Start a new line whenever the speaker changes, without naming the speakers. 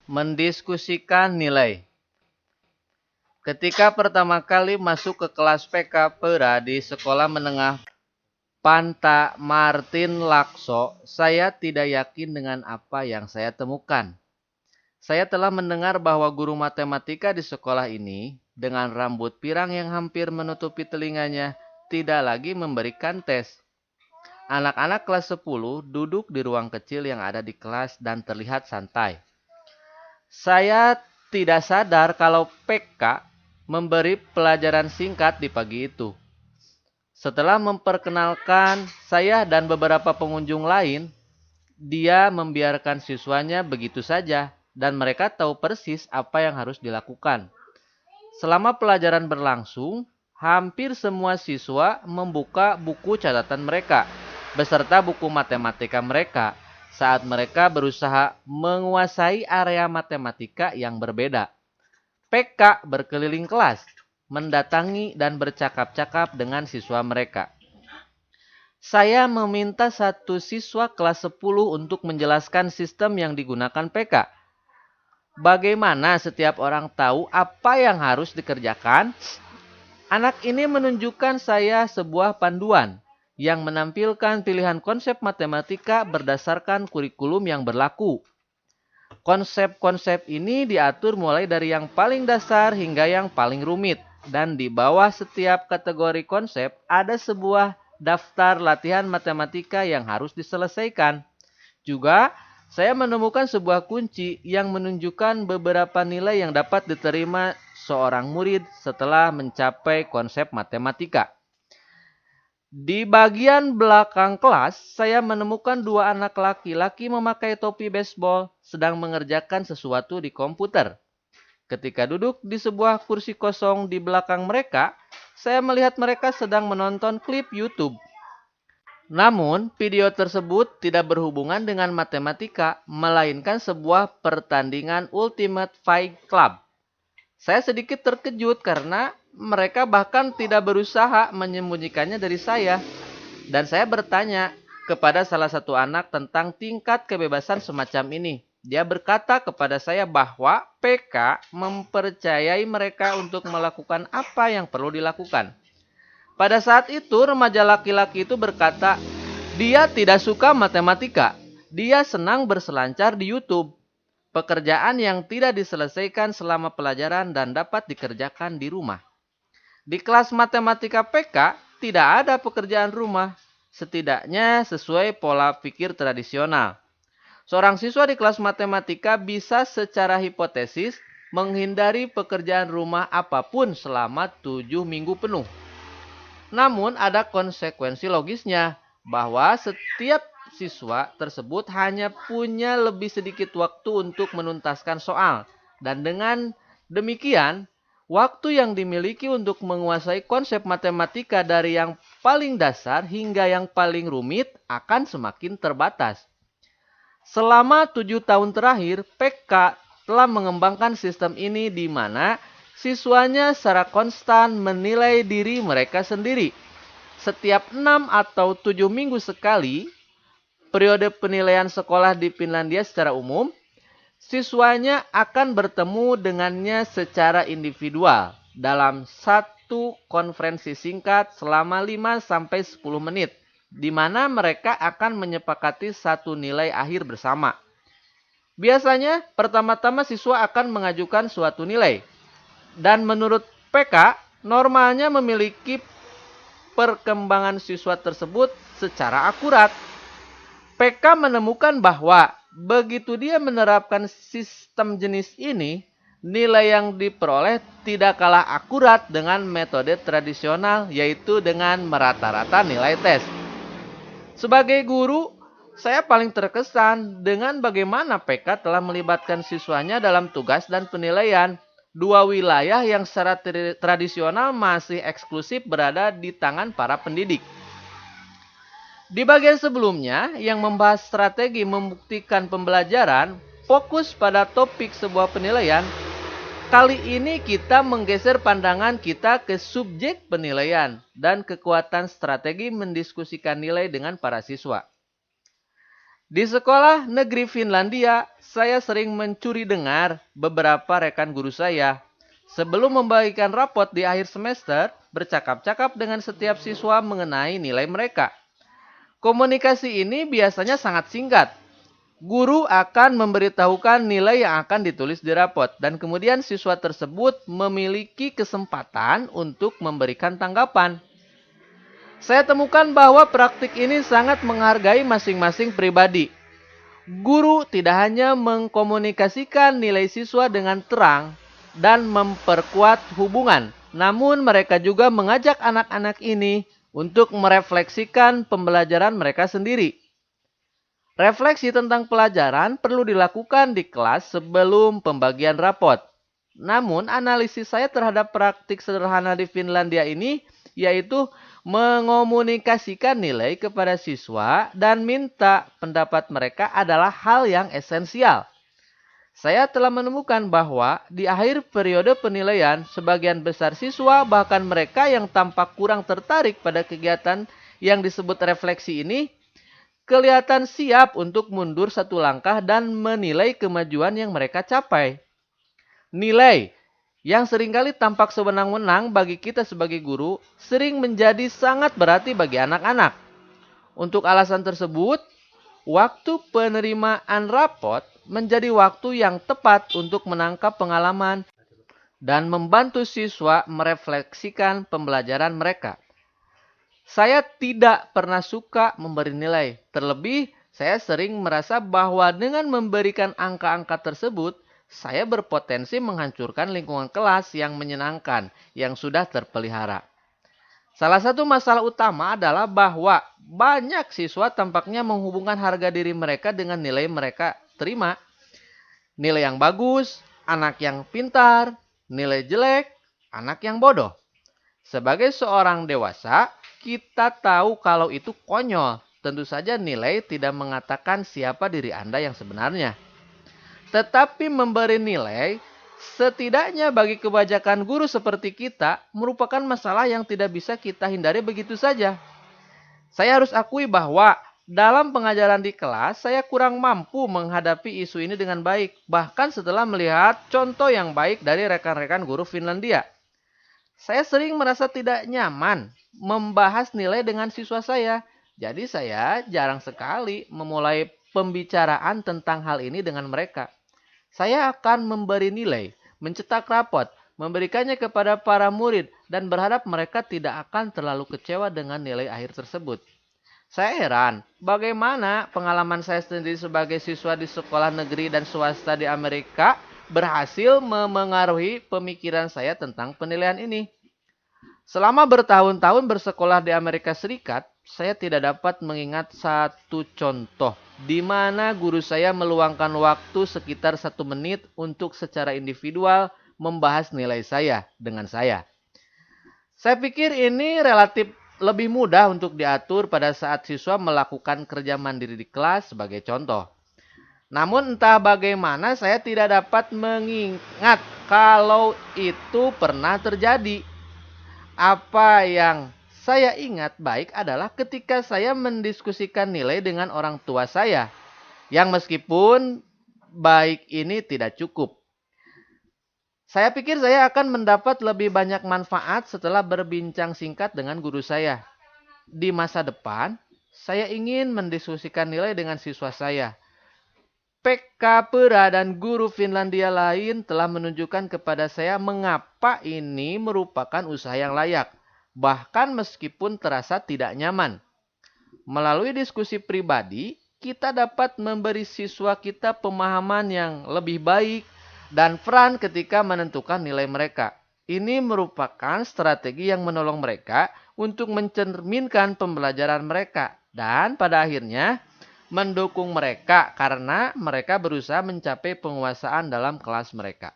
Mendiskusikan nilai. Ketika pertama kali masuk ke kelas PK Pera di Sekolah Menengah Panta Martin Lakso, saya tidak yakin dengan apa yang saya temukan. Saya telah mendengar bahwa guru matematika di sekolah ini, dengan rambut pirang yang hampir menutupi telinganya, tidak lagi memberikan tes. Anak-anak kelas 10 duduk di ruang kecil yang ada di kelas dan terlihat santai. Saya tidak sadar kalau PK memberi pelajaran singkat di pagi itu. Setelah memperkenalkan saya dan beberapa pengunjung lain, dia membiarkan siswanya begitu saja dan mereka tahu persis apa yang harus dilakukan. Selama pelajaran berlangsung, hampir semua siswa membuka buku catatan mereka beserta buku matematika mereka saat mereka berusaha menguasai area matematika yang berbeda. PK berkeliling kelas, mendatangi dan bercakap-cakap dengan siswa mereka. Saya meminta satu siswa kelas 10 untuk menjelaskan sistem yang digunakan PK. Bagaimana setiap orang tahu apa yang harus dikerjakan? Anak ini menunjukkan saya sebuah panduan yang menampilkan pilihan konsep matematika berdasarkan kurikulum yang berlaku. Konsep-konsep ini diatur mulai dari yang paling dasar hingga yang paling rumit. Dan di bawah setiap kategori konsep ada sebuah daftar latihan matematika yang harus diselesaikan. Juga, saya menemukan sebuah kunci yang menunjukkan beberapa nilai yang dapat diterima seorang murid setelah mencapai konsep matematika. Di bagian belakang kelas, saya menemukan dua anak laki-laki memakai topi baseball sedang mengerjakan sesuatu di komputer. Ketika duduk di sebuah kursi kosong di belakang mereka, saya melihat mereka sedang menonton klip YouTube. Namun, video tersebut tidak berhubungan dengan matematika, melainkan sebuah pertandingan Ultimate Fight Club. Saya sedikit terkejut karena mereka bahkan tidak berusaha menyembunyikannya dari saya. Dan saya bertanya kepada salah satu anak tentang tingkat kebebasan semacam ini. Dia berkata kepada saya bahwa PK mempercayai mereka untuk melakukan apa yang perlu dilakukan. Pada saat itu remaja laki-laki itu berkata, dia tidak suka matematika. Dia senang berselancar di YouTube. Pekerjaan yang tidak diselesaikan selama pelajaran dan dapat dikerjakan di rumah. Di kelas matematika PK tidak ada pekerjaan rumah, setidaknya sesuai pola pikir tradisional. Seorang siswa di kelas matematika bisa secara hipotesis menghindari pekerjaan rumah apapun selama 7 minggu penuh. Namun ada konsekuensi logisnya bahwa setiap siswa tersebut hanya punya lebih sedikit waktu untuk menuntaskan soal. Dan dengan demikian, waktu yang dimiliki untuk menguasai konsep matematika dari yang paling dasar hingga yang paling rumit akan semakin terbatas. Selama 7 tahun terakhir, PK telah mengembangkan sistem ini di mana siswanya secara konstan menilai diri mereka sendiri. Setiap 6 atau 7 minggu sekali, periode penilaian sekolah di Finlandia secara umum, siswanya akan bertemu dengannya secara individual dalam satu konferensi singkat selama 5-10 menit, di mana mereka akan menyepakati satu nilai akhir bersama. Biasanya, pertama-tama siswa akan mengajukan suatu nilai, dan menurut PK, normalnya memiliki perkembangan siswa tersebut secara akurat. PK menemukan bahwa begitu dia menerapkan sistem jenis ini, nilai yang diperoleh tidak kalah akurat dengan metode tradisional, yaitu dengan merata-rata nilai tes. Sebagai guru, saya paling terkesan dengan bagaimana PK telah melibatkan siswanya dalam tugas dan penilaian. Dua wilayah yang secara tradisional masih eksklusif berada di tangan para pendidik. Di bagian sebelumnya yang membahas strategi membuktikan pembelajaran, fokus pada topik sebuah penilaian, kali ini kita menggeser pandangan kita ke subjek penilaian dan kekuatan strategi mendiskusikan nilai dengan para siswa. Di sekolah negeri Finlandia, saya sering mencuri dengar beberapa rekan guru saya sebelum membagikan rapot di akhir semester bercakap-cakap dengan setiap siswa mengenai nilai mereka. Komunikasi ini biasanya sangat singkat. Guru akan memberitahukan nilai yang akan ditulis di rapot dan kemudian siswa tersebut memiliki kesempatan untuk memberikan tanggapan. Saya temukan bahwa praktik ini sangat menghargai masing-masing pribadi. Guru tidak hanya mengkomunikasikan nilai siswa dengan terang dan memperkuat hubungan, namun mereka juga mengajak anak-anak ini untuk merefleksikan pembelajaran mereka sendiri. Refleksi tentang pelajaran perlu dilakukan di kelas sebelum pembagian rapot. Namun, analisis saya terhadap praktik sederhana di Finlandia ini yaitu mengomunikasikan nilai kepada siswa dan minta pendapat mereka adalah hal yang esensial. Saya telah menemukan bahwa di akhir periode penilaian, sebagian besar siswa, bahkan mereka yang tampak kurang tertarik pada kegiatan yang disebut refleksi ini, kelihatan siap untuk mundur satu langkah dan menilai kemajuan yang mereka capai. Nilai yang seringkali tampak sewenang-wenang bagi kita sebagai guru sering menjadi sangat berarti bagi anak-anak. Untuk alasan tersebut, waktu penerimaan rapot menjadi waktu yang tepat untuk menangkap pengalaman dan membantu siswa merefleksikan pembelajaran mereka. Saya tidak pernah suka memberi nilai. Terlebih, saya sering merasa bahwa dengan memberikan angka-angka tersebut, saya berpotensi menghancurkan lingkungan kelas yang menyenangkan, yang sudah terpelihara. Salah satu masalah utama adalah bahwa banyak siswa tampaknya menghubungkan harga diri mereka dengan nilai mereka terima. Nilai yang bagus, anak yang pintar, nilai jelek, anak yang bodoh. Sebagai seorang dewasa, kita tahu kalau itu konyol. Tentu saja nilai tidak mengatakan siapa diri Anda yang sebenarnya. Tetapi memberi nilai, setidaknya bagi kebanyakan guru seperti kita, merupakan masalah yang tidak bisa kita hindari begitu saja. Saya harus akui bahwa dalam pengajaran di kelas, saya kurang mampu menghadapi isu ini dengan baik. Bahkan setelah melihat contoh yang baik dari rekan-rekan guru Finlandia. Saya sering merasa tidak nyaman membahas nilai dengan siswa saya. Jadi saya jarang sekali memulai pembicaraan tentang hal ini dengan mereka. Saya akan memberi nilai, mencetak rapot, memberikannya kepada para murid, dan berharap mereka tidak akan terlalu kecewa dengan nilai akhir tersebut. Saya heran bagaimana pengalaman saya sendiri sebagai siswa di sekolah negeri dan swasta di Amerika berhasil memengaruhi pemikiran saya tentang penilaian ini. Selama bertahun-tahun bersekolah di Amerika Serikat, saya tidak dapat mengingat satu contoh di mana guru saya meluangkan waktu sekitar 1 menit untuk secara individual membahas nilai saya dengan saya. Saya pikir ini relatif lebih mudah untuk diatur pada saat siswa melakukan kerja mandiri di kelas sebagai contoh. Namun entah bagaimana saya tidak dapat mengingat kalau itu pernah terjadi. Apa yang saya ingat baik adalah ketika saya mendiskusikan nilai dengan orang tua saya, yang meskipun baik ini tidak cukup. Saya pikir saya akan mendapat lebih banyak manfaat setelah berbincang singkat dengan guru saya. Di masa depan, saya ingin mendiskusikan nilai dengan siswa saya. Pekka Pera dan guru Finlandia lain telah menunjukkan kepada saya mengapa ini merupakan usaha yang layak, bahkan meskipun terasa tidak nyaman. Melalui diskusi pribadi, kita dapat memberi siswa kita pemahaman yang lebih baik dan peran ketika menentukan nilai mereka. Ini merupakan strategi yang menolong mereka untuk mencerminkan pembelajaran mereka dan pada akhirnya mendukung mereka karena mereka berusaha mencapai penguasaan dalam kelas mereka.